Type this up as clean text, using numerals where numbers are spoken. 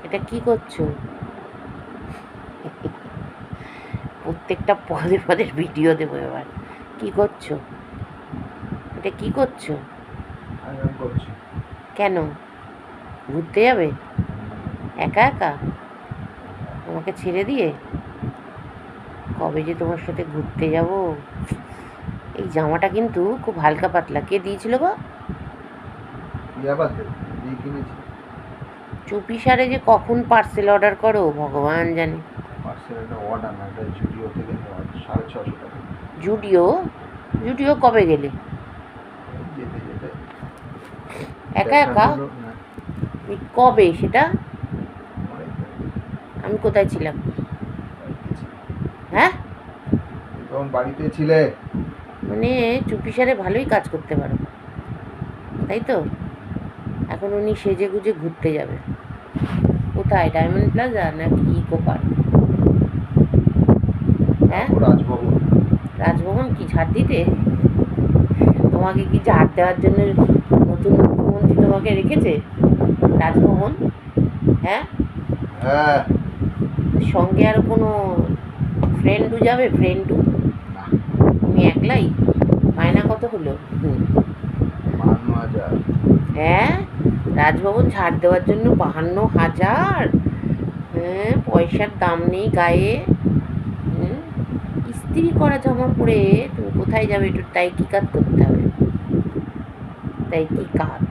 এটা কি করছো? প্রত্যেকটা পদে পদে ভিডিও দেবো এবার। কি করছো? এটা কি করছো? কেন? ঘুরতে যাবে একা একা? তোমাকে ছেড়ে দিয়ে? কবে যে তোমার সাথে ঘুরতে যাব। এই জামাটা কিন্তু খুব হালকা পাতলা। কে দিয়েছিল গো? চুপি সারে যে কখন পার্সেল অর্ডার করো ভগবান জানে। জুডিও? জুডিও কবে গেলে? একা একা? কবে সেটা? আমি কোথায় ছিলাম? হ্যাঁ, তখন বাড়িতে ছিলে। মানে চুপি সারে ভালোই কাজ করতে পারো, তাই তো? এখন উনি সেজে গুজে ঘুরতে যাবে। কোথায়? ডায়মন্ড প্লাজা নাকি ইকো পার্ক? হ্যাঁ, রাজভবন। রাজভবন কি ঝাড় দিতে? তোমাকে কি ঝাড় দেওয়ার জন্য নতুন মুখ্যমন্ত্রী তোমাকে রেখেছে রাজভবন? হ্যাঁ, হ্যাঁ, সঙ্গে আর কোনো ফ্রেন্ডও যাবে? ফ্রেন্ডও? তুমি একলাই? মায়না কত হলো? 52,000। হ্যাঁ, রাজভবন ঝাড় দেওয়ার জন্য 52,000? হ্যাঁ, পয়সার দাম নেই গায়ে। ইস্ত্রি করা জামা পরে তুমি কোথায় যাবে? একটু তাই কি কাজ করতে হবে, তাই কি কাজ।